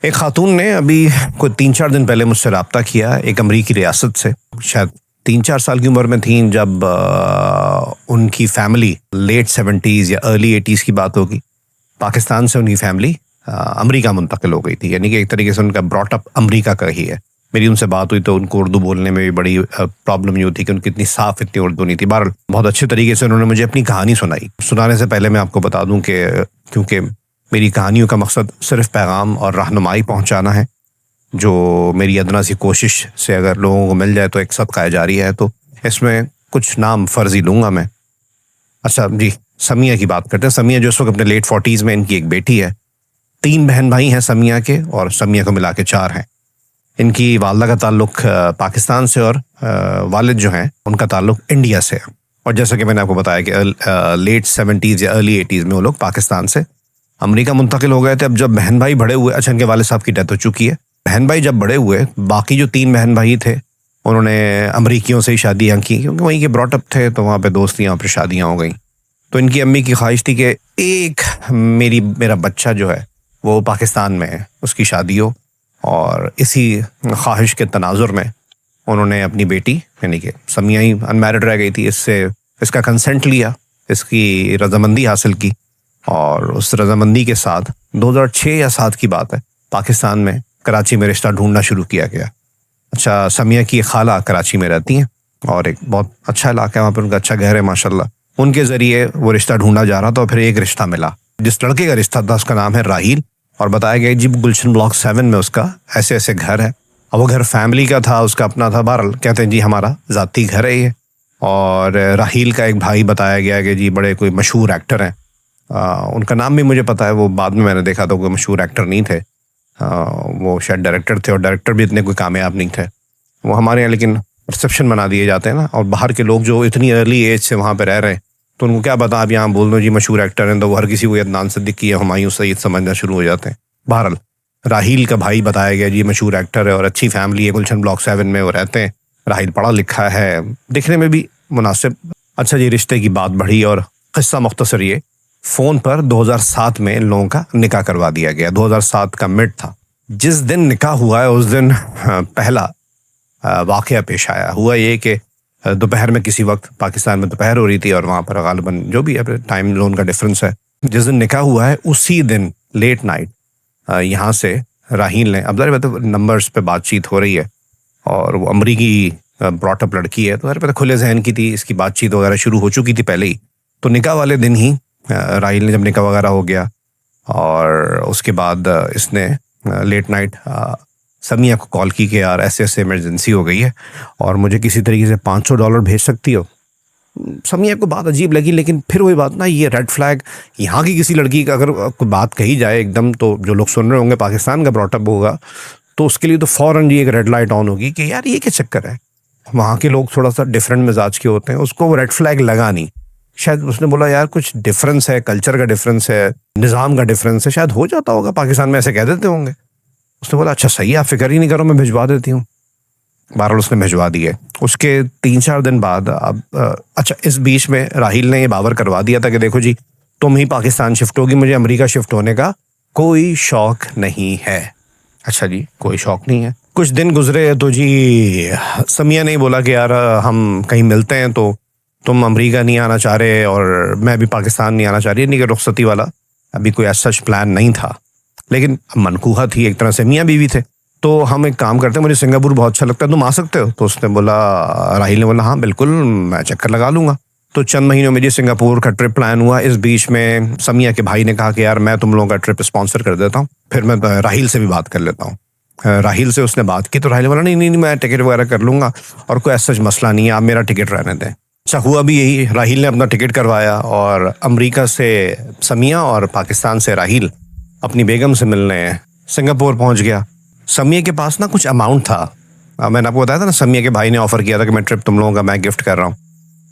एक खातून ने अभी कोई 3-4 दिन पहले मुझसे रब्ता किया एक अमरीकी रियासत से। शायद 3-4 साल की उम्र में थी जब उनकी फैमिली लेट 70s या अर्ली 80s की बात होगी, पाकिस्तान से उनकी फैमिली अमेरिका मुंतकिल हो गई थी। यानी कि एक तरीके से उनका ब्रॉटअप अमेरिका का ही है। मेरी उनसे बात हुई तो उनको उर्दू बोलने में भी बड़ी प्रॉब्लम नहीं होती कि उनकी इतनी साफ इतनी उर्दू नहीं थी। बहरहाल बहुत अच्छे तरीके से उन्होंने मुझे अपनी कहानी सुनाई। सुनाने से पहले मैं आपको बता दूं कि क्योंकि मेरी कहानियों का मकसद सिर्फ पैगाम और रहनुमाई पहुंचाना है, जो मेरी अदना सी कोशिश से अगर लोगों को मिल जाए तो एक सदका जारी है। तो इसमें कुछ नाम फर्जी लूंगा मैं। अच्छा जी, समिया की बात करते हैं। समिया जो इस वक्त अपने लेट 40s में, इनकी एक बेटी है। 3 बहन भाई हैं समिया के, और समिया को मिला के 4 हैं। इनकी वालदा का ताल्लुक पाकिस्तान से और वालिद जो हैं उनका ताल्लुक इंडिया से है। और जैसा कि मैंने आपको बताया कि लेट 70s या अर्ली 80s में वो लोग पाकिस्तान से अमेरिका मुंतकिल हो गए थे। अब जब बहन भाई बड़े हुए, अच्छा इनके वालिद साहब की डेथ हो चुकी है, बहन भाई जब बड़े हुए, बाकी जो 3 बहन भाई थे उन्होंने अमरीकियों से ही शादियाँ की, क्योंकि वहीं के ब्रॉटअप थे तो वहाँ पे दोस्तियाँ फिर शादियाँ हो गई। तो इनकी अम्मी की ख्वाहिश थी कि एक मेरा बच्चा जो है वो पाकिस्तान में है, उसकी शादी हो। और इसी ख्वाहिश के तनाजुर में उन्होंने अपनी बेटी, यानी कि समिया ही अनमैरिड रह गई थी, इसका कंसेंट लिया, इसकी रजामंदी हासिल की। और उस रजामंदी के साथ 2006 या 7 की बात है, पाकिस्तान में कराची में रिश्ता ढूंढना शुरू किया गया। अच्छा, समिया की खाला कराची में रहती हैं और एक बहुत अच्छा इलाका है वहाँ पर, उनका अच्छा घर है माशाल्लाह। उनके ज़रिए वो रिश्ता ढूंढा जा रहा था और फिर एक रिश्ता मिला। जिस लड़के का रिश्ता था उसका नाम है राहील, और बताया गया जी गुलशन ब्लॉक 7 में उसका ऐसे ऐसे घर है। अब वो घर फैमिली का था, उसका अपना था। बहरहाल कहते हैं जी हमारा ज़ाती घर है ये। और राहील का एक भाई बताया गया कि जी बड़े कोई मशहूर एक्टर हैं। उनका नाम भी मुझे पता है, वो बाद में मैंने देखा तो कोई मशहूर एक्टर नहीं थे। वो शायद डायरेक्टर थे, और डायरेक्टर भी इतने कोई कामयाब नहीं थे वो हमारे यहाँ। लेकिन रिसेप्शन बना दिए जाते हैं ना, और बाहर के लोग जो इतनी अर्ली एज से वहाँ पे रह रहे हैं तो उनको क्या पता, आप यहाँ बोल दो जी मशहूर एक्टर हैं तो वो हर किसी को अदनान सिद्दीकी या हुमायूं सईद समझना शुरू हो जाते हैं। बहरहाल राहील का भाई बताया गया जी मशहूर एक्टर है और अच्छी फैमिली है, गुलशन ब्लॉक 7 में वो रहते हैं। राहील पढ़ा लिखा है, दिखने में भी मुनासिब। अच्छा जी, रिश्ते की बात बढ़ी और किस्सा मुख्तसर ये, फ़ोन पर 2007 में इन लोगों का निकाह करवा दिया गया। 2007 का मिड था। जिस दिन निकाह हुआ है उस दिन पहला वाक़या पेश आया। हुआ ये कि दोपहर में किसी वक्त, पाकिस्तान में दोपहर हो रही थी और वहाँ पर गालिबन जो भी है टाइम जोन का डिफरेंस है, जिस दिन निकाह हुआ है उसी दिन लेट नाइट यहाँ से राहील ने, अब ज़ाहिर बात है नंबर्स पे बातचीत हो रही है और वो अमरीकी ब्रॉटअप लड़की है तो ज़ाहिर बात है खुले जहन की थी, इसकी बातचीत वगैरह शुरू हो चुकी थी पहले ही। तो निकाह वाले दिन ही राहील ने, जब निकाह वगैरह हो गया और उसके बाद इसने लेट नाइट समिया को कॉल की कि यार ऐसे ऐसे इमरजेंसी हो गई है और मुझे किसी तरीके से $500 भेज सकती हो। समिया को बात अजीब लगी, लेकिन फिर वही बात ना, ये रेड फ्लैग यहाँ की किसी लड़की का अगर कोई बात कही जाए एकदम, तो जो लोग सुन रहे होंगे पाकिस्तान का ब्रॉटअप होगा तो उसके लिए तो फ़ौरन जी एक रेड लाइट ऑन होगी कि यार ये क्या चक्कर है। वहाँ के लोग थोड़ा सा डिफरेंट मिजाज के होते हैं, उसको वो रेड फ्लैग लगा नहीं। शायद उसने बोला यार कुछ डिफरेंस है, कल्चर का डिफरेंस है, निज़ाम का डिफरेंस है, शायद हो जाता होगा, पाकिस्तान में ऐसे कह देते होंगे। उसने बोला अच्छा सही है, आप फिक्र ही नहीं करो, मैं भिजवा देती हूँ। बहरहाल उसने भिजवा दिए। उसके 3-4 दिन बाद अब अच्छा, इस बीच में राहील ने ये बावर करवा दिया था कि देखो जी तुम ही पाकिस्तान शिफ्ट होगी, मुझे अमेरिका शिफ्ट होने का कोई शौक नहीं है। अच्छा जी, कोई शौक नहीं है। कुछ दिन गुजरे तो जी समिया ने बोला कि यार हम कहीं मिलते हैं, तो तुम अमेरिका नहीं आना चाह रहे और मैं भी पाकिस्तान नहीं आना चाह रही, नहीं कि रुखसती वाला अभी कोई ऐसा सच प्लान नहीं था, लेकिन मनकूहा थी एक तरह से, मियाँ बीवी थे। तो हम एक काम करते हैं, मुझे सिंगापुर बहुत अच्छा लगता है, तुम आ सकते हो? तो उसने बोला, राहील ने बोला हाँ बिल्कुल मैं चक्कर लगा लूंगा। तो चंद महीनों में जी सिंगापुर का ट्रिप प्लान हुआ। इस बीच में समिया के भाई ने कहा कि यार मैं तुम लोगों का ट्रिप स्पॉन्सर कर देता हूँ, फिर मैं राहील से भी बात कर लेता हूँ। राहील से उसने बात की तो राहील ने बोला नहीं नहीं नहीं, मैं टिकट वगैरह कर लूंगा और कोई ऐसा मसला नहीं है, आप मेरा टिकट रहने दें। अच्छा, हुआ भी यही, राहील ने अपना टिकट करवाया और अमेरिका से समिया और पाकिस्तान से राहील अपनी बेगम से मिलने सिंगापुर पहुंच गया। समिया के पास ना कुछ अमाउंट था। मैंने आपको बताया था ना, समिया के भाई ने ऑफर किया था कि मैं ट्रिप तुम लोगों का मैं गिफ्ट कर रहा हूँ,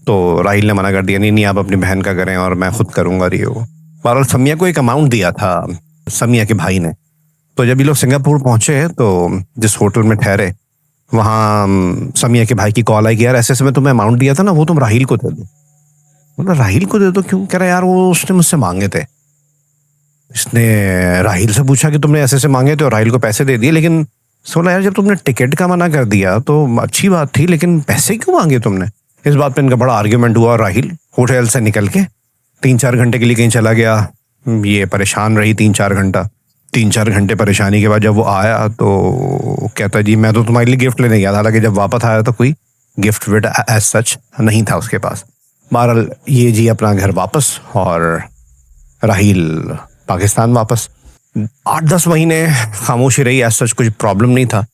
तो राहील ने मना कर दिया, नहीं नहीं आप अपनी बहन का करें और मैं खुद करूँगा ये वो। बहरहाल समिया को एक अमाउंट दिया था समिया के भाई ने। तो जब ये लोग सिंगापुर पहुंचे तो जिस होटल में ठहरे वहाँ समिया के भाई की कॉल आई कि यार ऐसे ऐसे मैं तुम्हें अमाउंट दिया था ना, वो तुम राहील को दे दो। बोला राहील को दे दो क्यों? कह रहा यार वो उसने मुझसे मांगे थे। इसने राहिल से पूछा कि तुमने ऐसे ऐसे मांगे थे और राहिल को पैसे दे दिए, लेकिन सोला यार जब तुमने टिकट का मना कर दिया तो अच्छी बात थी, लेकिन पैसे क्यों मांगे तुमने? इस बात पे इनका बड़ा आर्ग्यूमेंट हुआ और राहिल होटल से निकल के 3-4 घंटे के लिए कहीं चला गया। ये परेशान रही 3-4 घंटा। 3-4 घंटे परेशानी के बाद जब वो आया तो कहता जी मैं तो तुम्हारे लिए गिफ्ट लेने गया था, हालांकि जब वापस आया तो कोई गिफ्ट विट एज सच नहीं था उसके पास। बहरहाल ये जी अपना घर वापस और राहिल पाकिस्तान वापस। 8-10 महीने खामोशी रही, एज सच कुछ प्रॉब्लम नहीं था।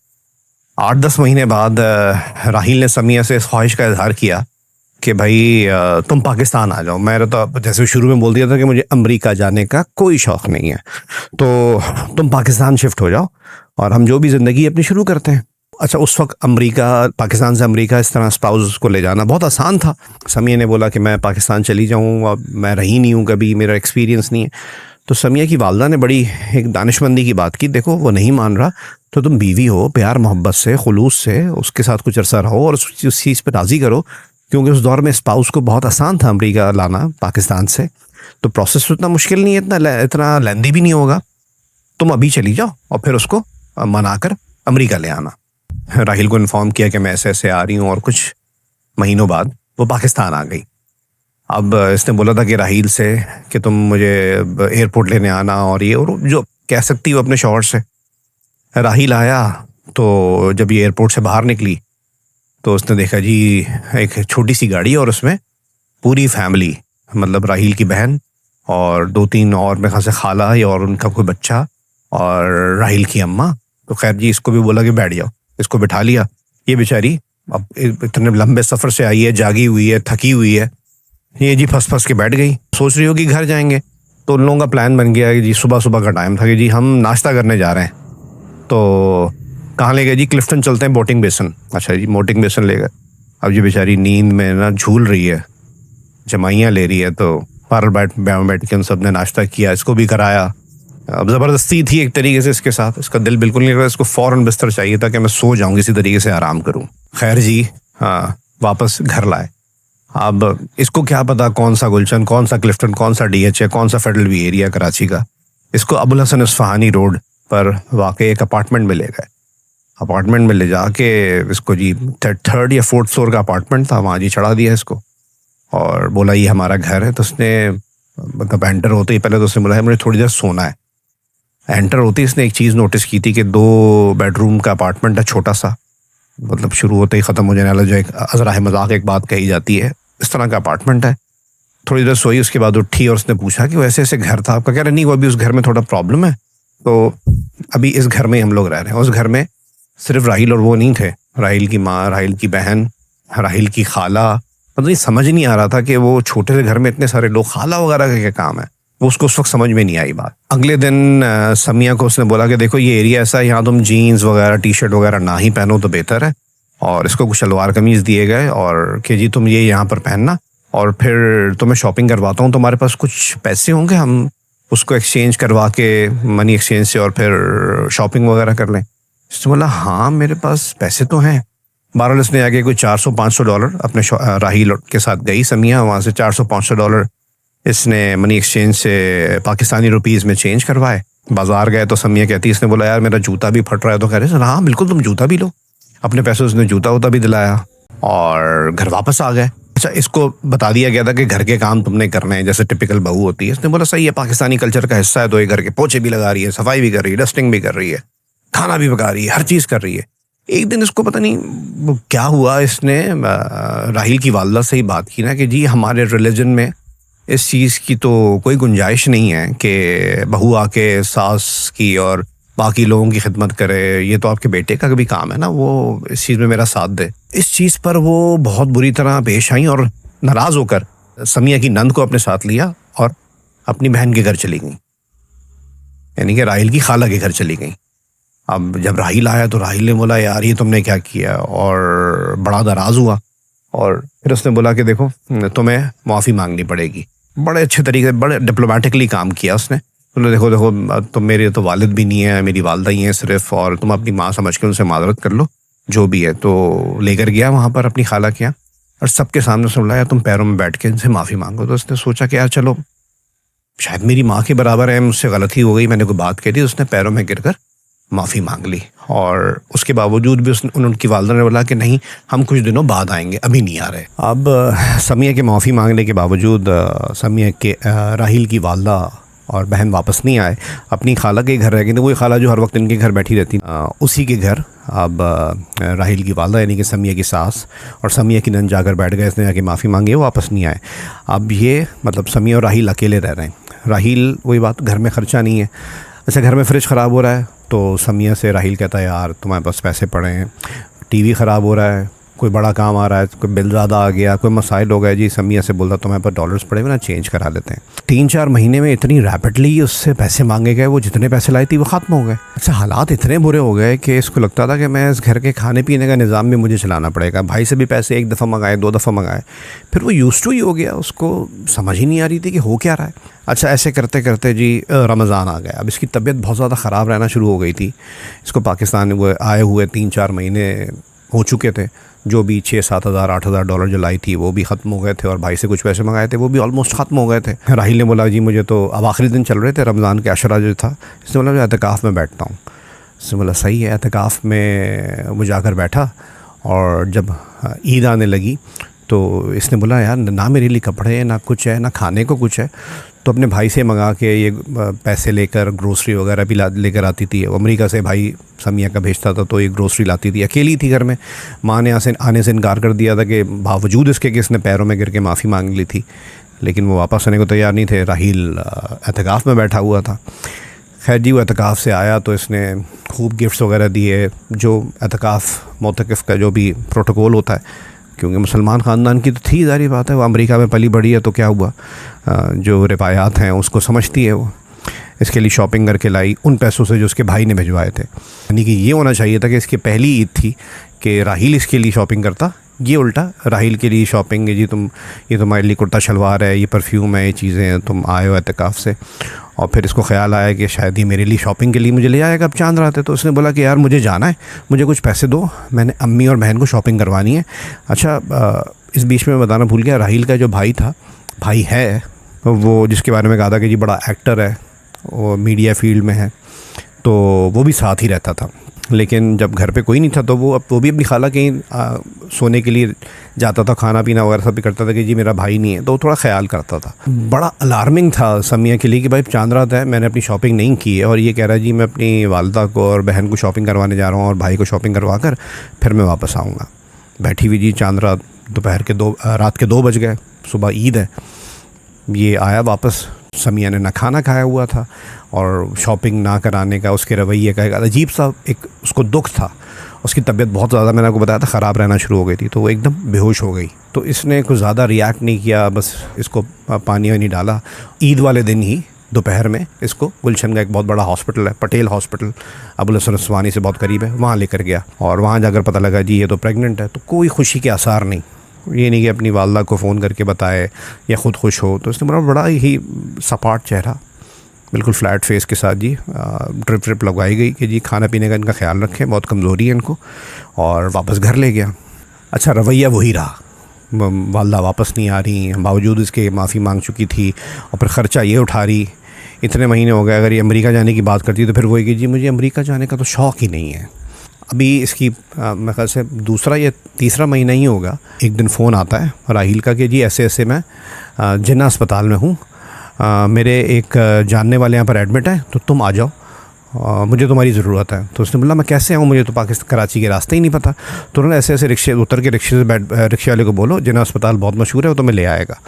8-10 महीने बाद राहिल ने समिया से इस ख्वाहिश का इजहार किया कि भाई तुम पाकिस्तान आ जाओ। मैंने तो जैसे शुरू में बोल दिया था कि मुझे अमेरिका जाने का कोई शौक नहीं है, तो तुम पाकिस्तान शिफ्ट हो जाओ और हम जो भी ज़िंदगी अपनी शुरू करते हैं। अच्छा, उस वक्त अमेरिका, पाकिस्तान से अमेरिका इस तरह स्पाउस को ले जाना बहुत आसान था। समिया ने बोला कि मैं पाकिस्तान चली जाऊँ, अब मैं रही नहीं हूँ कभी, मेरा एक्सपीरियंस नहीं है। तो समिया की वालदा ने बड़ी एक दानिशमंदी की बात की, देखो वो नहीं मान रहा तो तुम बीवी हो, प्यार मोहब्बत से खुलूस से उसके साथ कुछ अरसा रहो और उस चीज़ पर राज़ी करो, क्योंकि उस दौर में स्पाउस को बहुत आसान था अमेरिका लाना पाकिस्तान से, तो प्रोसेस तो इतना मुश्किल नहीं है, इतना लेंदी भी नहीं होगा। तुम अभी चली जाओ और फिर उसको मनाकर अमेरिका ले आना। राहिल को इन्फॉर्म किया कि मैं ऐसे ऐसे आ रही हूँ और कुछ महीनों बाद वो पाकिस्तान आ गई। अब इसने बोला था कि राहिल से कि तुम मुझे एयरपोर्ट लेने आना और ये, और जो कह सकती हो अपने शौहर से। राहिल आया तो जब ये एयरपोर्ट से बाहर निकली तो उसने देखा जी एक छोटी सी गाड़ी और उसमें पूरी फैमिली, मतलब राहिल की बहन और 2-3 और मेरे ख्याल से खाला और उनका कोई बच्चा और राहिल की अम्मा। तो खैर जी इसको भी बोला कि बैठ जाओ, इसको बिठा लिया। ये बेचारी अब इतने लंबे सफ़र से आई है, जागी हुई है, थकी हुई है, ये जी फंस फंस के बैठ गई। सोच रही हो कि घर जाएंगे, तो उन लोगों का प्लान बन गया कि जी सुबह सुबह का टाइम था कि जी हम नाश्ता करने जा रहे हैं। तो कहाँ ले गए जी? क्लिफ्टन चलते हैं, बोटिंग बेसन। अच्छा जी, बोटिंग बेसन ले गए। अब ये बेचारी नींद में ना झूल रही है, जमाइयाँ ले रही है, तो पर बैठ के उन सब ने नाश्ता किया, इसको भी कराया। अब ज़बरदस्ती थी एक तरीके से इसके साथ, इसका दिल बिल्कुल नहीं कर रहा, इसको फ़ौरन बिस्तर चाहिए था कि मैं सो जाऊँ, किसी तरीके से आराम करूँ। खैर जी हाँ, वापस घर लाए। अब इसको क्या पता कौन सा गुलशन, कौन सा क्लिफ्टन, कौन सा डीएच है, कौन सा फेडरल वी एरिया कराची का। इसको अबुल हसन इस्फहानी रोड पर वाकई एक अपार्टमेंट में ले गए। अपार्टमेंट में ले जाके इसको जी 3rd या 4th फ्लोर का अपार्टमेंट था, वहाँ जी चढ़ा दिया इसको और बोला ये हमारा घर है। तो उसने मतलब एंटर होते ही पहले तो उसने बोला है मुझे थोड़ी देर सोना है। एंटर होते ही इसने एक चीज़ नोटिस की थी कि 2 बेडरूम का अपार्टमेंट है, छोटा सा, मतलब शुरू होते ही ख़त्म हो जाने वाला, जो एक अज़राह मजाक एक बात कही जाती है, इस तरह का अपार्टमेंट है। थोड़ी देर सोई, उसके बाद उठी और उसने पूछा कि वो ऐसे ऐसे घर था आपका? कह रहे नहीं, वो अभी उस घर में थोड़ा प्रॉब्लम है, तो अभी इस घर में हम लोग रह रहे हैं। उस घर में सिर्फ राहिल और वो नहीं थे, राहिल की माँ, राहिल की बहन, राहिल की खाला। मतलब ये समझ नहीं आ रहा था कि वो छोटे से घर में इतने सारे लोग, खाला वगैरह का क्या काम है, वो उसको उस वक्त समझ में नहीं आई बात। अगले दिन समिया को उसने बोला कि देखो ये एरिया ऐसा है, यहाँ तुम जीन्स वगैरह टी शर्ट वगैरह ना ही पहनो तो बेहतर है, और इसको कुछ शलवार कमीज़ दिए गए और कि जी तुम ये यहाँ पर पहनना, और फिर तुम्हें शॉपिंग करवाता हूँ, तुम्हारे पास कुछ पैसे होंगे, हम उसको एक्सचेंज करवा के मनी एक्सचेंज से और फिर शॉपिंग वगैरह कर लें। उसने बोला हाँ मेरे पास पैसे तो हैं। बहरहाल इसने आगे कोई $400-500 अपने राहिल के साथ गई समिया, वहाँ से $400-500 इसने मनी एक्सचेंज से पाकिस्तानी रुपीज़ में चेंज करवाए। बाजार गए तो समिया कहती, इसने बोला यार मेरा जूता भी फट रहा है, तो कह रहे हाँ बिल्कुल तुम जूता भी लो। अपने पैसों से उसने जूता वूता भी दिलाया और घर वापस आ गए। अच्छा, इसको बता दिया गया था कि घर के काम तुमने करने हैं, जैसे टिपिकल बहू होती है। इसने बोला सही है, पाकिस्तानी कल्चर का हिस्सा है, तो ये घर के पोछे भी लगा रही है, सफाई भी कर रही है, डस्टिंग भी कर रही है, खाना भी पका रही है, हर चीज़ कर रही है। एक दिन इसको पता नहीं वो क्या हुआ, इसने राहिल की वालदा से ही बात की ना कि जी हमारे रिलीजन में इस चीज़ की तो कोई गुंजाइश नहीं है कि बहू आके सास की और बाकी लोगों की खिदमत करे, ये तो आपके बेटे का भी काम है ना, वो इस चीज़ में मेरा साथ दे। इस चीज़ पर वो बहुत बुरी तरह पेश आई और नाराज़ होकर समिया की नंद को अपने साथ लिया और अपनी बहन के घर चली गई, यानी कि राहिल की खाला के घर चली गई। अब जब राहिल आया तो राहिल ने बोला यार ये तुमने क्या किया, और बड़ा नाराज़ हुआ। और फिर उसने बोला कि देखो तुम्हें माफ़ी मांगनी पड़ेगी। बड़े अच्छे तरीके से, बड़े डिप्लोमेटिकली काम किया उसने। बोले देखो देखो तुम मेरे तो वालिद भी नहीं है, मेरी वालदा ही है सिर्फ, और तुम अपनी माँ समझ के उनसे माजरत कर लो जो भी है। तो लेकर गया वहाँ पर अपनी खाला के यहाँ और सबके सामने सुन लाया तुम पैरों में बैठ के इनसे माफ़ी मांगो। तो उसने सोचा कि यार चलो शायद मेरी माँ के बराबर है, मुझसे गलती हो गई, मैंने कोई बात कही थी, उसने पैरों में गिरकर माफ़ी मांग ली। और उसके बावजूद भी उनकी वालदा ने बोला कि नहीं, हम कुछ दिनों बाद आएंगे, अभी नहीं आ रहे। अब समिया के माफ़ी मांगने के बावजूद समिया के राहिल की वालदा और बहन वापस नहीं आए, अपनी खाला के घर रह गई। तो वही खाला जो हर वक्त इनके घर बैठी रहती, उसी के घर अब राहिल की वालदा यानी कि समिया की सास और समिया की नंद जाकर बैठ गए। इसने जाके माफ़ी मांगी, वो वापस नहीं आए। अब ये मतलब समिया और राहिल अकेले रह रहे हैं। राहिल वही बात, घर में ख़र्चा नहीं है। अच्छा, घर में फ्रिज ख़राब हो रहा है तो समिया से राहिल कहता है यार तुम्हारे पास पैसे पड़े हैं, टीवी ख़राब हो रहा है, कोई बड़ा काम आ रहा है, कोई बिल ज़्यादा आ गया, कोई मसाइल हो गए जी, समिया से बोलता तुम्हारे पास डॉलर्स पड़े हुए ना, चेंज करा लेते हैं। 3-4 महीने में इतनी रैपिडली उससे पैसे मांगे गए, वो जितने पैसे लाई थी वो ख़त्म हो गए। अच्छा, हालात इतने बुरे हो गए कि इसको लगता था कि मैं इस घर के खाने पीने का निज़ाम भी मुझे चलाना पड़ेगा। भाई से भी पैसे एक दफ़ा मंगाए, 2 दफ़ा मंगाए, फिर वो यूज्ड टू ही हो गया, उसको समझ ही नहीं आ रही थी कि हो क्या रहा है। अच्छा, ऐसे करते करते जी रमज़ान आ गया। अब इसकी तबीयत बहुत ज़्यादा ख़राब रहना शुरू हो गई थी। इसको पाकिस्तान में आए हुए 3-4 महीने हो चुके थे। जो भी 6-7 हज़ार 8 हज़ार डॉलर जो लाई थी वो भी ख़त्म हो गए थे, और भाई से कुछ पैसे मंगाए थे वो भी ऑलमोस्ट ख़त्म हो गए थे। राहिल ने बोला जी मुझे तो, अब आखिरी दिन चल रहे थे रमज़ान के अशरा जो था, इसने बोला मैं एहतिकाफ़ में बैठता हूँ। इसने बोला सही है। एहतिकाफ़ में वो जाकर बैठा, और जब ईद आने लगी तो इसने बोला यार ना मेरे लिए कपड़े हैं, ना कुछ है, ना खाने को कुछ है। तो अपने भाई से मंगा के ये पैसे लेकर ग्रोसरी वगैरह भी लेकर आती थी। अमेरिका से भाई समिया का भेजता था तो ये ग्रोसरी लाती थी। अकेली थी घर में, माँ ने आने से इनकार कर दिया था कि बावजूद इसके कि इसने पैरों में गिर के माफ़ी मांग ली थी, लेकिन वो वापस आने को तैयार नहीं थे। राहिल एहतिकाफ़ में बैठा हुआ था। खैर जी, वो एहतिकाफ़ से आया तो इसने खूब गिफ्ट्स वगैरह दिए, जो एहतिकाफ़ मोतकिफ़ का जो भी प्रोटोकॉल होता है, क्योंकि मुसलमान ख़ानदान की तो थी, ज़ाहिर बात है, वो अमेरिका में पली बड़ी है तो क्या हुआ, जो रिवायात हैं उसको समझती है। वो इसके लिए शॉपिंग करके लाई उन पैसों से जो उसके भाई ने भिजवाए थे। यानी कि ये होना चाहिए था कि इसकी पहली ईद थी कि राहिल इसके लिए शॉपिंग करता, ये उल्टा राहिल के लिए शॉपिंग है जी, तुम ये तुम्हारे लिए कुर्ता शलवार है, ये परफ्यूम है, ये चीज़ें हैं, तुम आए हो एहतिकाफ़ से। और फिर इसको ख़्याल आया कि शायद ही मेरे लिए शॉपिंग के लिए मुझे ले आएगा अब चांद रात है। तो उसने बोला कि यार मुझे जाना है, मुझे कुछ पैसे दो, मैंने अम्मी और बहन को शॉपिंग करवानी है। अच्छा, इस बीच में मैं बताना भूल गया, राहिल का जो भाई था, भाई है वो, जिसके बारे में कहा था कि जी बड़ा एक्टर है, वो मीडिया फील्ड में है, तो वो भी साथ ही रहता था। लेकिन जब घर पे कोई नहीं था तो वो भी अपनी खाला कहीं सोने के लिए जाता था, खाना पीना वगैरह सब भी करता था कि जी मेरा भाई नहीं है, तो वो थोड़ा ख्याल करता था। बड़ा अलार्मिंग था समिया के लिए कि भाई चांद रात है, मैंने अपनी शॉपिंग नहीं की है, और ये कह रहा है जी मैं अपनी वालदा को और बहन को शॉपिंग करवाने जा रहा हूँ और भाई को शॉपिंग करवा कर फिर मैं वापस आऊँगा। बैठी हुई जी चांद रात, रात के 2 बज गए, सुबह ईद है। ये आया वापस, समिया ने ना खाना खाया हुआ था, और शॉपिंग ना कराने का उसके रवैये का एक अजीब सा एक उसको दुख था। उसकी तबीयत बहुत ज़्यादा, मैंने आपको बताया था, ख़राब रहना शुरू हो गई थी, तो वो एकदम बेहोश हो गई। तो इसने कुछ ज़्यादा रिएक्ट नहीं किया, बस इसको पानी वानी डाला। ईद वाले दिन ही दोपहर में इसको गुलशन का एक बहुत बड़ा हॉस्पिटल है, पटेल हॉस्पिटल, अबुल हसन उस्मानी से बहुत करीब है, वहाँ लेकर गया। और वहाँ जाकर पता लगा जी ये तो प्रेग्नेंट है। तो कोई खुशी के आसार नहीं, ये नहीं कि अपनी वालदा को फ़ोन करके बताए या ख़ुद खुश हो। तो उसने बड़ा ही सपाट चेहरा, बिल्कुल फ्लैट फेस के साथ जी ड्रिप लगवाई गई कि जी खाना पीने का इनका ख्याल रखें, बहुत कमज़ोरी है इनको, और वापस घर ले गया। अच्छा, रवैया वही रहा, वालदा वापस नहीं आ रही, बावजूद इसके माफ़ी मांग चुकी थी, और फिर ख़र्चा ये उठा रही। इतने महीने हो गए, अगर ये अमेरिका जाने की बात करती तो फिर वही कि जी मुझे अमेरिका जाने का तो शौक़ ही नहीं है। अभी इसकी मेरे ख्याल से 2 या 3 महीना ही होगा, एक दिन फ़ोन आता है राहिल का कि जी ऐसे मैं जिन्ना अस्पताल में हूँ, मेरे एक जानने वाले यहाँ पर एडमिट है, तो तुम आ जाओ, मुझे तुम्हारी ज़रूरत है। तो उसने बोला मैं कैसे आऊँ, मुझे तो पाकिस्तान कराची के रास्ते ही नहीं पता। तो उन्होंने ऐसे रिक्शे उतर के रिक्शे वाले को बोलो जिन्ना अस्पताल बहुत मशहूर है, वो तुम्हें ले आएगा।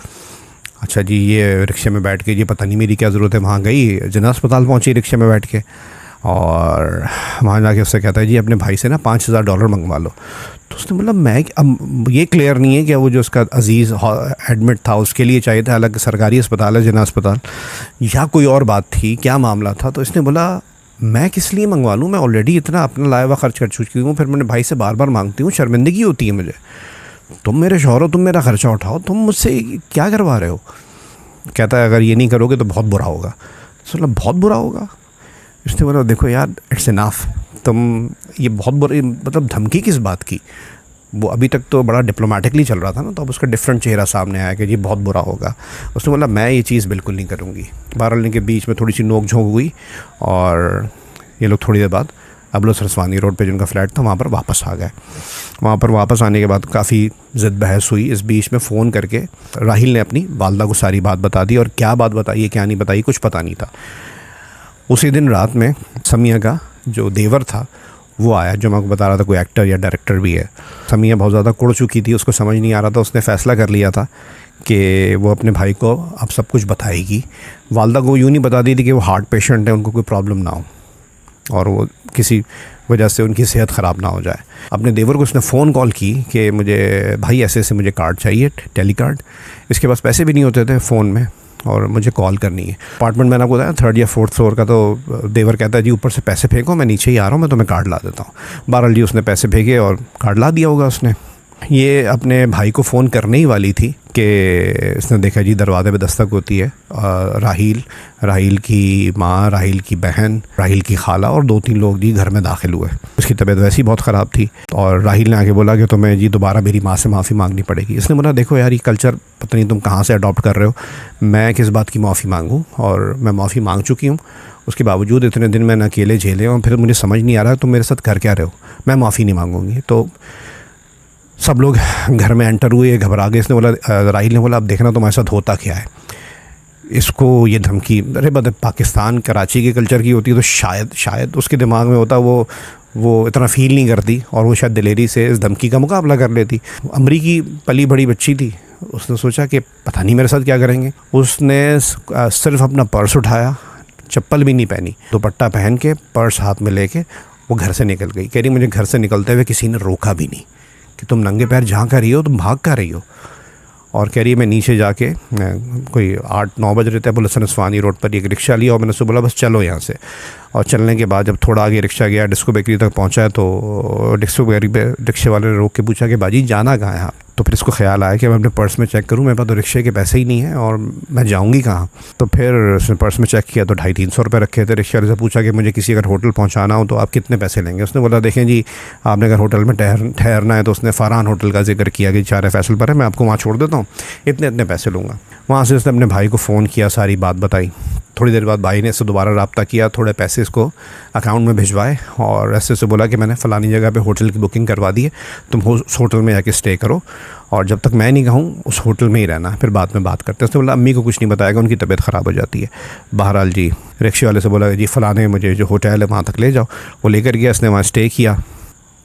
अच्छा जी, ये रिक्शे में बैठ के, ये पता नहीं मेरी क्या ज़रूरत है, वहाँ गई, जिन्ना अस्पताल पहुँची रिक्शे में बैठ के, और वहाँ जाके उससे कहता है जी अपने भाई से ना $5000 मंगवा लो। तो उसने बोला मैं, अब ये क्लियर नहीं है कि वो जो उसका अजीज़ एडमिट था उसके लिए चाहिए था, हालांकि सरकारी अस्पताल है जिन्ना अस्पताल, या कोई और बात थी, क्या मामला था। तो इसने बोला मैं किस लिए मंगवा लूँ, मैं ऑलरेडी इतना अपना लाया हुआ खर्च कर चुकी हूँ, फिर मैंने भाई से बार बार मांगती हूँ, शर्मिंदगी होती है मुझे। तुम मेरे शौहर हो, तुम मेरा ख़र्चा उठाओ, तुम मुझसे क्या करवा रहे हो। कहता है अगर ये नहीं करोगे तो बहुत बुरा होगा। तो बहुत बुरा होगा। इसने बोला देखो यार इट्स इनफ, तुम ये बहुत बुरी, मतलब धमकी किस बात की, वो अभी तक तो बड़ा डिप्लोमेटिकली चल रहा था ना, तो अब उसका डिफरेंट चेहरा सामने आया कि जी बहुत बुरा होगा। उसने बोला मैं ये चीज़ बिल्कुल नहीं करूँगी। बहरहाल इनके बीच में थोड़ी सी नोक झोंक हुई और ये लोग थोड़ी देर बाद अबलस रसवानी रोड पे जिनका फ्लैट था वहाँ पर वापस आ गए। वहाँ पर वापस आने के बाद काफ़ी ज़िद बहस हुई। इस बीच में फ़ोन करके राहिल ने अपनी वालदा को सारी बात बता दी, और क्या बात बताई है क्या नहीं बताई कुछ पता नहीं था। उसी दिन रात में समिया का जो देवर था वो आया, जो मैं आपको बता रहा था कोई एक्टर या डायरेक्टर भी है। समिया बहुत ज़्यादा कुड़ चुकी थी, उसको समझ नहीं आ रहा था। उसने फ़ैसला कर लिया था कि वो अपने भाई को अब सब कुछ बताएगी। वालदा को यूँ नहीं बता दी थी कि वो हार्ट पेशेंट है, उनको कोई प्रॉब्लम ना हो और वो किसी वजह से उनकी सेहत ख़राब ना हो जाए। अपने देवर को उसने फ़ोन कॉल की कि मुझे भाई ऐसे ऐसे मुझे कार्ड चाहिए, टेली कार्ड। इसके पास पैसे भी नहीं होते थे फ़ोन में और मुझे कॉल करनी है। अपार्टमेंट मैंने आपको बताया 3rd या 4th फ्लोर का, तो देवर कहता है जी ऊपर से पैसे फेंको, मैं नीचे ही आ रहा हूँ, मैं तुम्हें कार्ड ला देता हूँ। बहरहाल जी उसने पैसे फेंके और कार्ड ला दिया होगा उसने। ये अपने भाई को फ़ोन करने ही वाली थी कि इसने देखा जी दरवाज़े पे दस्तक होती है। राहिल की माँ, राहिल की बहन, राहिल की खाला और 2-3 लोग जी घर में दाखिल हुए। उसकी तबीयत वैसे ही बहुत ख़राब थी और राहिल ने आके बोला कि तुम्हें जी दोबारा मेरी माँ से माफ़ी मांगनी पड़ेगी। इसने बोला देखो यार ये कल्चर पता नहीं तुम कहाँ से अडॉप्ट कर रहे हो, मैं किस बात की माफ़ी मांगूँ, और मैं माफ़ी मांग चुकी हूँ। उसके बावजूद इतने दिन मैंने अकेले झेले और फिर मुझे समझ नहीं आ रहा तुम मेरे साथ कर क्या रहे हो, मैं माफ़ी नहीं मांगूंगी। तो सब लोग घर में एंटर हुए, घबरा गए। इसने बोला, राहिल ने बोला अब देखना तुम्हारे साथ होता क्या है। इसको ये धमकी, अरे बद पाकिस्तान कराची के कल्चर की होती है तो शायद उसके दिमाग में होता, वो इतना फील नहीं करती और वो शायद दिलेरी से इस धमकी का मुकाबला कर लेती। अमरीकी पली बड़ी बच्ची थी, उसने सोचा कि पता नहीं मेरे साथ क्या करेंगे। उसने सिर्फ अपना पर्स उठाया, चप्पल भी नहीं पहनी, दुपट्टा पहन के पर्स हाथ में लेके वो घर से निकल गई। कह रही मुझे घर से निकलते हुए किसी ने रोका भी नहीं कि तुम नंगे पैर जहाँ कर रही हो, तुम भाग कर रही हो। और कह रही है मैं नीचे जाके कोई 8-9 बज रहे थे, पुलिस ने स्वानी रोड पर एक रिक्शा लिया और मैंने उससे बोला बस चलो यहाँ से। और चलने के बाद जब थोड़ा आगे रिक्शा गया, डिस्को बेकरी तक पहुँचा, तो डिस्को बेकरी पे रिक्शे वाले ने रोक के पूछा कि बाजी जाना कहाँ है आप। तो फिर इसको ख्याल आया कि मैं अपने पर्स में चेक करूँ, मेरे पास तो रिक्शे के पैसे ही नहीं हैं और मैं जाऊँगी कहाँ। तो फिर उसने पर्स में चेक किया तो 250-300 रुपये रखे थे। रिक्शे वाले से पूछा कि मुझे किसी अगर होटल पहुँचाना हो तो आप कितने पैसे लेंगे। उसने बोला देखें जी आपने अगर होटल में ठहरना है तो उसने फ़रहान होटल का जिक्र किया कि 4 फैसल पर है, मैं आपको वहाँ छोड़ देता हूँ, इतने पैसे लूँगा। वहाँ से उसने अपने भाई को फ़ोन किया, सारी बात बताई। थोड़ी देर बाद भाई ने इससे दोबारा रब्ता किया, थोड़े पैसे इसको अकाउंट में भिजवाए और ऐसे से बोला कि मैंने फ़लानी जगह पे होटल की बुकिंग करवा दी है, तुम उस होटल में जाके स्टे करो और जब तक मैं नहीं कहूँ उस होटल में ही रहना, फिर बाद में बात करते हैं। उसने बोला अम्मी को कुछ नहीं बताएगा, उनकी तबीयत ख़राब हो जाती है। बहरहाल जी रिक्शे वाले से बोला जी फ़लाने मुझे जो होटल है वहाँ तक ले जाओ। वो लेकर गया, इसने वहाँ स्टे किया।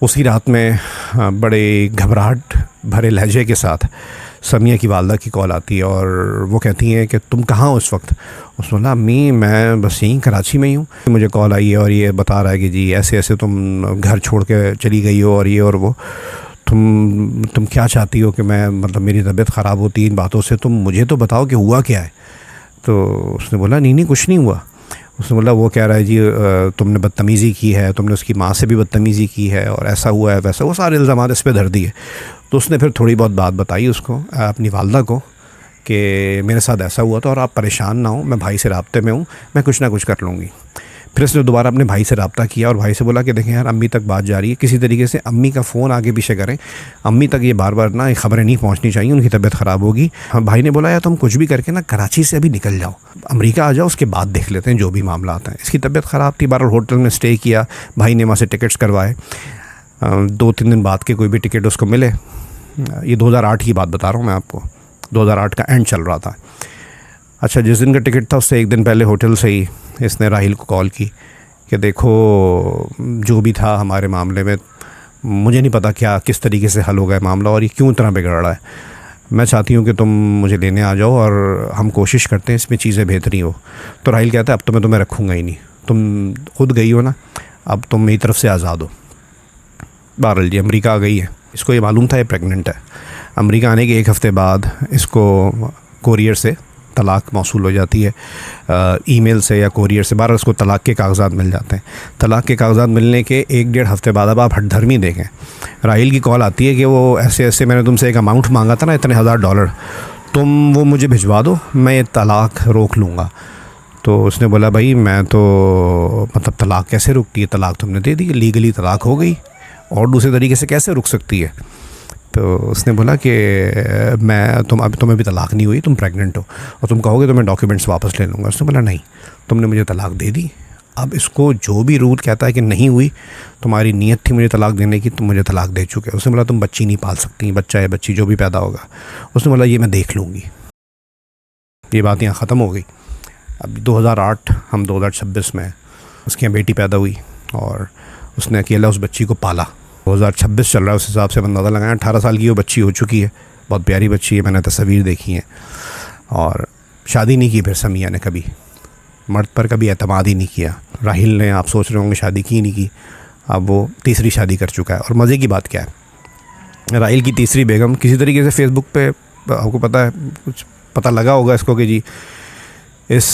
उसी रात में बड़े घबराहट भरे लहजे के साथ समिया की वालदा की कॉल आती है और वो कहती हैं कि तुम कहाँ हो इस वक्त। उसने बोला अम्मी मैं बस यहीं कराची में ही हूँ, मुझे कॉल आई है और ये बता रहा है कि जी ऐसे ऐसे तुम घर छोड़ के चली गई हो और ये और वो, तुम क्या चाहती हो कि मैं मतलब मेरी तबीयत ख़राब होती है इन बातों से, तुम मुझे तो बताओ कि हुआ क्या है। तो उसने बोला नहीं कुछ नहीं हुआ। उसने बोला वो कह रहा है जी तुमने बदतमीज़ी की है, तुमने उसकी माँ से भी बदतमीज़ी की है और ऐसा हुआ है वैसा, वो सारे इल्ज़ाम इस पर धर दिए। तो उसने फिर थोड़ी बहुत बात बताई उसको, अपनी वालदा को, कि मेरे साथ ऐसा हुआ था और आप परेशान ना हो, मैं भाई से राब्ते में हूँ, मैं कुछ ना कुछ कर लूँगी। फिर उसने दोबारा अपने भाई से रब्ता किया और भाई से बोला कि देखें यार अम्मी तक बात जा रही है, किसी तरीके से अम्मी का फ़ोन आगे पीछे करें, अम्मी तक ये बार बार ना खबरें नहीं पहुंचनी चाहिए, उनकी तबीयत ख़राब होगी। हाँ भाई ने बोला यार तुम कुछ भी करके ना कराची से अभी निकल जाओ, अमेरिका आ जाओ, उसके बाद देख लेते हैं जो भी मामला आता है। इसकी तबीयत ख़राब थी, बार होटल में स्टे किया, भाई ने वहाँ से टिकट्स करवाए। 2-3 दिन बाद के कोई भी टिकट उसको मिले। ये 2008 की बात बता रहा हूँ मैं आपको, 2008 का एंड चल रहा था। अच्छा जिस दिन का टिकट था उससे एक दिन पहले होटल से ही इसने राहिल को कॉल की कि देखो जो भी था हमारे मामले में, मुझे नहीं पता क्या किस तरीके से हल हो गया मामला और ये क्यों इतना बिगड़ रहा है, मैं चाहती हूँ कि तुम मुझे लेने आ जाओ और हम कोशिश करते हैं इसमें चीज़ें बेहतरी हो। तो राहिल कहता है अब तो मैं तुम्हें रखूँगा ही नहीं, तुम खुद गई हो ना, अब तुम मेरी तरफ से आज़ाद हो। बहरहाल जी अमेरिका आ गई है, इसको ये मालूम था ये प्रेग्नेंट है। अमेरिका आने के 1 हफ़्ते बाद इसको कोरियर से तलाक मौसूल हो जाती है, ईमेल से या कोरियर से। बार उसको तलाक के कागजात मिल जाते हैं। तलाक के कागजात मिलने के 1-1.5 हफ़्ते बाद अब आप हठधर्मी देखें, राहिल की कॉल आती है कि वो ऐसे ऐसे मैंने तुमसे एक अमाउंट मांगा था ना, इतने $1000, तुम वो मुझे भिजवा दो, मैं ये तलाक रोक लूँगा। तो उसने बोला भाई मैं तो मतलब तलाक कैसे रुकती है, तलाक तुमने दे दी, लीगली तलाक हो गई और दूसरे तरीके से कैसे रुक सकती है। तो उसने बोला कि तुम्हें भी तलाक नहीं हुई, तुम प्रेग्नेंट हो और तुम कहोगे तो मैं डॉक्यूमेंट्स वापस ले लूँगा। उसने बोला नहीं, तुमने मुझे तलाक दे दी, अब इसको जो भी रूल कहता है कि नहीं हुई, तुम्हारी नीयत थी मुझे तलाक देने की, तुम मुझे तलाक दे चुके हो। उसने बोला तुम बच्ची नहीं पाल सकती, बच्चा या बच्ची जो भी पैदा होगा। उसने बोला ये मैं देख लूँगी। ये बात यहाँ ख़त्म हो गई। अब 2008, हम 2026 में, उसकी यहाँ बेटी पैदा हुई और उसने अकेला उस बच्ची को पाला। 2026 चल रहा है, उस हिसाब से अंदाज़ा लगाया 18 साल की वो बच्ची हो चुकी है। बहुत प्यारी बच्ची है, मैंने तस्वीर देखी है। और शादी नहीं की फिर समिया ने कभी, मर्द पर कभी एतमाद ही नहीं किया। राहिल ने, आप सोच रहे होंगे शादी की नहीं की, अब वो तीसरी शादी कर चुका है। और मज़े की बात क्या है, राहिल की तीसरी बेगम किसी तरीके से फेसबुक पे, आपको पता है, कुछ पता लगा होगा इसको कि जी इस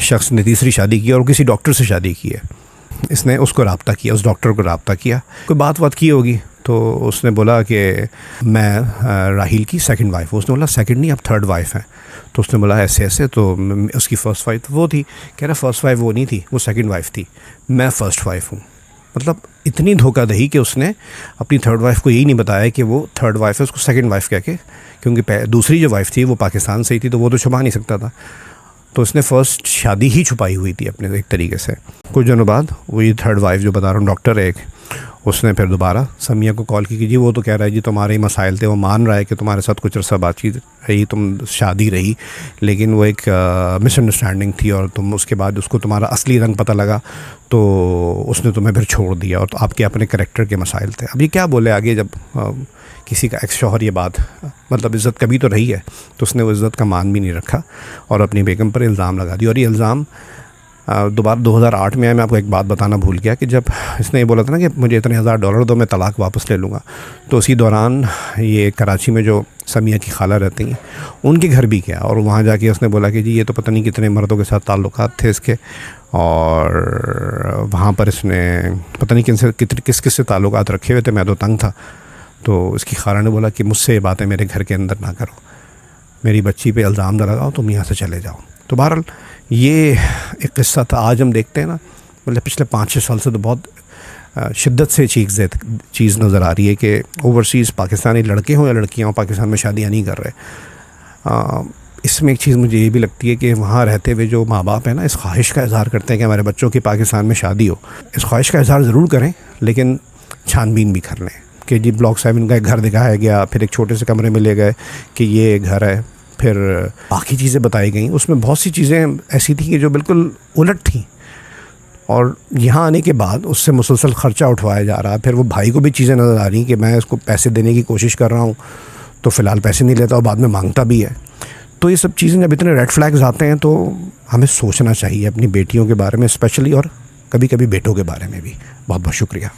शख्स ने तीसरी शादी की और किसी डॉक्टर से शादी की है। इसने उसको रब्ता किया, उस डॉक्टर को रब्ता किया, कोई बात की होगी, तो उसने बोला कि मैं राहिल की सेकंड वाइफ हूँ। उसने बोला सेकंड नहीं, अब थर्ड वाइफ है। तो उसने बोला ऐसे ऐसे, तो उसकी फ़र्स्ट वाइफ वो थी। कह रहा फ़र्स्ट वाइफ वो नहीं थी, वो सेकंड वाइफ थी, मैं फ़र्स्ट वाइफ हूँ। मतलब इतनी धोखाधड़ी कि उसने अपनी थर्ड वाइफ को यही नहीं बताया कि वो थर्ड वाइफ है, उसको सेकंड वाइफ कह के, क्योंकि दूसरी जो वाइफ थी वो पाकिस्तान से ही थी, तो वो तो छुपा नहीं सकता था। तो उसने फ़र्स्ट शादी ही छुपाई हुई थी अपने एक तरीके से। कुछ दिनों बाद वो ये थर्ड वाइफ जो बता रहा हूँ, डॉक्टर है एक, उसने फिर दोबारा समिया को कॉल की कि जी वो तो कह रहा है जी तुम्हारे ही मसाइल थे, वो मान रहा है कि तुम्हारे साथ कुछ अर्सा बातचीत रही, तुम शादी रही, लेकिन वो एक मिसअंडरस्टैंडिंग थी और तुम उसके बाद उसको तुम्हारा असली रंग पता लगा तो उसने तुम्हें फिर छोड़ दिया और तो आपके अपने करैक्टर के मसाइल थे। अब ये क्या बोले आगे, जब किसी का एक्स शौहर ये बात, मतलब इज़्ज़त कभी तो रही है, तो उसने वो इज़्ज़त का मान भी नहीं रखा और अपनी बेगम पर इल्ज़ाम लगा दिया। और ये इल्ज़ाम दोबारा 2008 में आया। मैं आपको एक बात बताना भूल गया कि जब इसने ये बोला था ना कि मुझे इतने $1000 दो, मैं तलाक वापस ले लूँगा, तो उसी दौरान ये कराची में जो समिया की खाला रहती हैं उनके घर भी गया और वहाँ जाके उसने बोला कि जी ये तो पता नहीं कितने मर्दों के साथ ताल्लुकात थे इसके, और वहाँ पर इसने पता नहीं किस किस से ताल्लुकात रखे हुए थे, मैं तो तंग था। तो इसकी खाला ने बोला कि मुझसे ये बातें मेरे घर के अंदर ना करो, मेरी बच्ची पे इल्ज़ाम ना लगाओ, तुम यहाँ से चले जाओ। तो बहरहाल ये एक किस्सा था। आज हम देखते हैं ना, मतलब पिछले 5-6 साल से तो बहुत शिद्दत से चीज़ नज़र आ रही है कि ओवरसीज़ पाकिस्तानी लड़के हों या लड़कियाँ हों, पाकिस्तान में शादियाँ नहीं कर रहे। इसमें एक चीज़ मुझे ये भी लगती है कि वहाँ रहते हुए जो माँ बाप हैं ना, इस ख्वाहिश का इज़हार करते हैं कि हमारे बच्चों की पाकिस्तान में शादी हो। इस ख्वाहिश का इज़हार ज़रूर करें, लेकिन छानबीन भी कर लें कि जी ब्लॉक 7 का एक घर दिखाया गया, फिर एक छोटे से कमरे में ले गए कि ये घर है, फिर बाकी चीज़ें बताई गई। उसमें बहुत सी चीज़ें ऐसी थी कि जो बिल्कुल उलट थी, और यहाँ आने के बाद उससे मुसलसल ख़र्चा उठवाया जा रहा है। फिर वो भाई को भी चीज़ें नज़र आ रही कि मैं इसको पैसे देने की कोशिश कर रहा हूँ, तो फ़िलहाल पैसे नहीं लेता और बाद में मांगता भी है। तो ये सब चीज़ें जब इतने रेड फ्लैग्स आते हैं तो हमें सोचना चाहिए अपनी बेटियों के बारे में स्पेशली, और कभी कभी बेटों के बारे में भी। बहुत बहुत शुक्रिया।